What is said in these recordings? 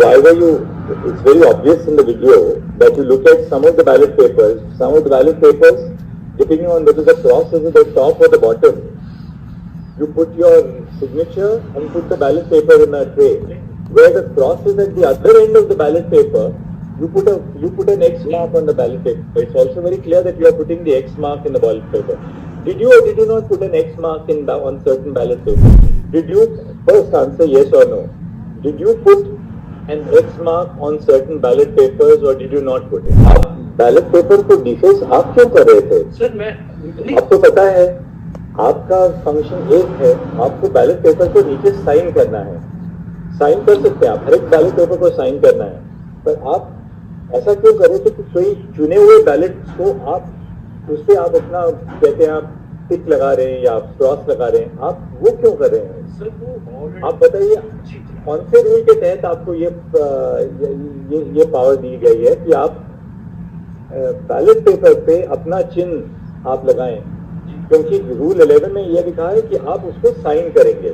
why were you, it's very obvious in the video that you look at some of the ballot papers, depending on whether the cross is at the top or the bottom, you put your signature and put the ballot paper in a tray. Where the cross is at the other end of the ballot paper, you put an X mark on the ballot paper. It's also very clear that you are putting the X mark in the ballot paper. Did you or did you not put an X mark on certain ballot paper? Did you first answer yes or no? Did you put an X mark on certain ballot papers or did you not put it? आप ballot paper को deface आप क्यों कर रहे थे? Sir मैं आपको पता है आपका फंक्शन एक है, आपको बैलेट पेपर को नीचे साइन करना है. साइन कर सकते हैं आप, हर एक बैलेट पेपर को साइन करना है, पर आप ऐसा क्यों कर रहे थे कि कोई चुने हुए बैलेट को आप उससे आप अपना कहते हैं आप टिक लगा रहे हैं या क्रॉस लगा रहे हैं, आप वो क्यों कर रहे हैं? सर वो आप बताइए कौन से रूल के तहत आपको ये पावर दी गई है कि आप बैलेट पेपर पे अपना चिन्ह आप लगाएं? क्योंकि रूल 11 में यह लिखा है कि आप उसको साइन करेंगे.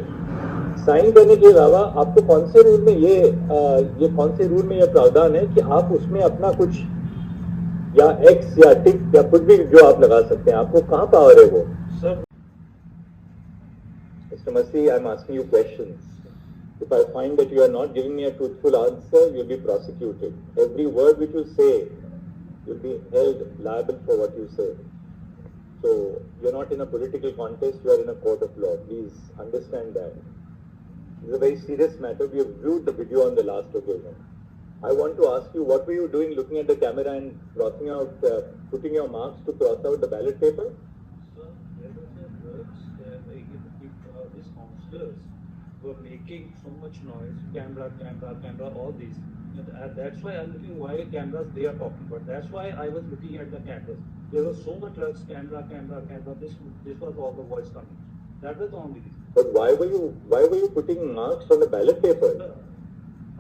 साइन करने के अलावा आपको कौन से रूल में ये कौन से रूल में यह प्रावधान है कि आप उसमें अपना कुछ या एक्स या टिक या कुछ भी जो आप लगा सकते हैं? आपको कहाँ पावर है वो? Sir Mr. Masi, I'm asking you questions. If I find that you are not giving me a truthful answer, you'll be prosecuted. Every word which you say, you'll be held liable for what you say. So, you're not in a political contest, you are in a court of law. Please understand that. This is a very serious matter. We have viewed the video on the last occasion. I want to ask you, what were you doing looking at the camera and crossing out, putting your marks to cross out the ballot paper? Sir, there was a works if these councillors were making so much noise, camera, all these. And that's why I'm looking why cameras they are talking. But that's why I was looking at the cameras. There was so much rush, camera. This was all the voice coming. That was the only reason. But why were you putting marks on the ballot paper?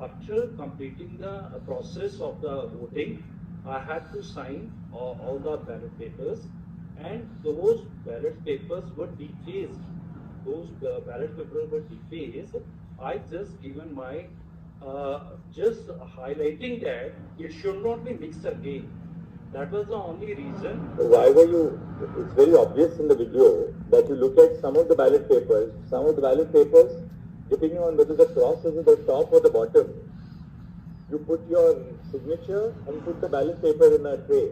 After completing the process of the voting, I had to sign all the ballot papers, and those ballot papers were defaced. I just given my just highlighting that it should not be mixed again. That was the only reason. Why were you? It's very obvious in the video that you look at some of the ballot papers, depending on whether the cross is at the top or the bottom, you put your signature and put the ballot paper in a tray.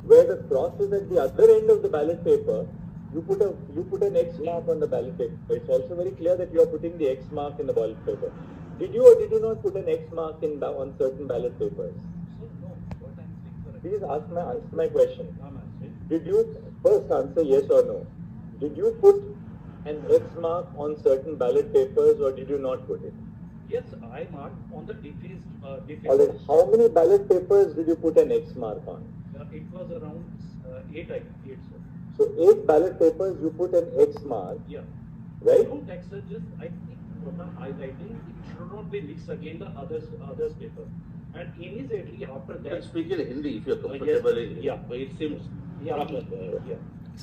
Where the cross is at the other end of the ballot paper, you put an X mark on the ballot paper. It's also very clear that you are putting the X mark in the ballot paper. Did you or did you not put an X mark on certain ballot papers? No, what I'm saying, sir. Please answer my question. I'm answering. Did you first answer yes or no? Did you put an X mark on certain ballot papers or did you not put it? Yes, I marked on the defaced. Alright, how many ballot papers did you put an X mark on? It was around 8, sir. So 8 ballot papers you put an X mark, Yeah. right? No text, sir, just I think what I'm highlighting, it should not be mixed again the others paper. And immediately after You can that, speak in Hindi if you're comfortable. yeah. But it seems proper.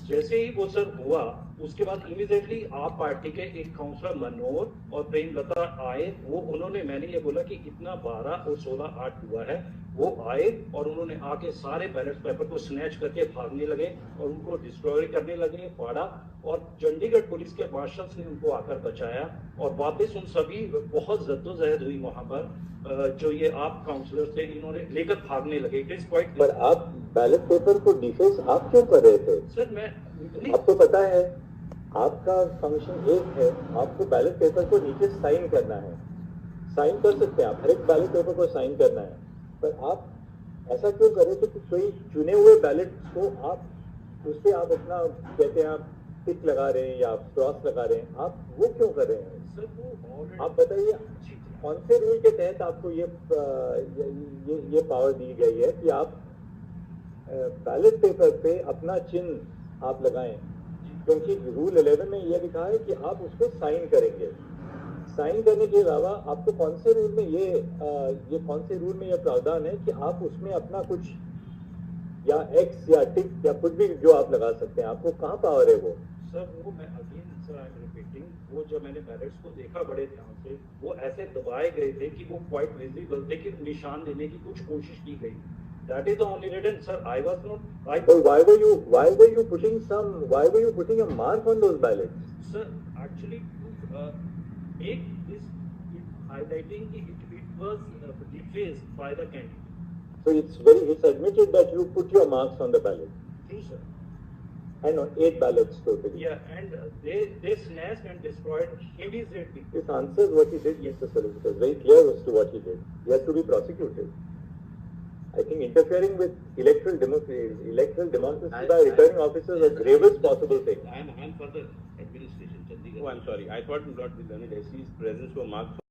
जैसे ही वो sir हुआ उसके बाद immediately आप party के एक counsellor मनोहर और प्रेमलता आए. वो उन्होंने मैंने ये बोला कि इतना 12 और 16 8 हुआ है. वो आए और उन्होंने आके सारे बैलेट पेपर को स्नैच करके भागने लगे और उनको डिस्ट्रॉय करने लगे, फाड़ा. और चंडीगढ़ पुलिस के मार्शल्स ने उनको आकर बचाया और वापस उन सभी बहुत जद्दोजहद हुई वहां पर. जो ये आप काउंसलर थे इन्होंने लेकर भागने लगे. It is quite. पर आप बैलेट पेपर को डिफेस आप क्यों कर रहे थे? सर मैं आपको पता है आपका फंक्शन एक है, आपको बैलेट पेपर को नीचे साइन करना है. साइन कर सकते हैं आप, हर एक बैलेट पेपर को साइन करना है, पर आप ऐसा क्यों कर रहे थे कि कोई चुने हुए बैलेट को आप उससे आप अपना कहते हैं आप टिक लगा रहे हैं या आप क्रॉस लगा रहे हैं, आप वो क्यों कर रहे हैं? सर वो आप बताइए कौन से रूल के तहत आपको ये पावर दी गई है कि आप बैलेट पेपर पे अपना चिन्ह आप लगाएं? क्योंकि रूल 11 में यह लिखा है कि आप उसको साइन करेंगे. साइन करने के अलावा आपको कौन से रूल में ये प्रावधान है कि आप उसमें अपना कुछ या एक्स या टिक या कुछ भी जो आप लगा सकते हैं? आपको कहाँ पावर है वो? सर वो मैं again sir I am repeating, वो जब मैंने बैलेट्स को देखा बड़े ध्यान से, वो ऐसे दबाए गए थे कि वो क्वाइट विजिबल थे, कि निशान देने की कुछ कोशिश की गई. That is the only reason, sir. I was not. Well, why were you putting a mark on those ballots? Sir, actually, to make this highlighting it was defaced by the candidate. So it's admitted that you put your marks on the ballot. True, sir. And on 8 ballots totally. Yeah, and they snatched and destroyed immediately. This answers what he did, Mr. Solicitor. It's very clear as to what he did. He has to be prosecuted. I think interfering with electoral democracy by returning officers is the gravest possible thing. I am for the administration, Chandigarh. Oh, I'm sorry. I thought not with Learned SC's presence were marked.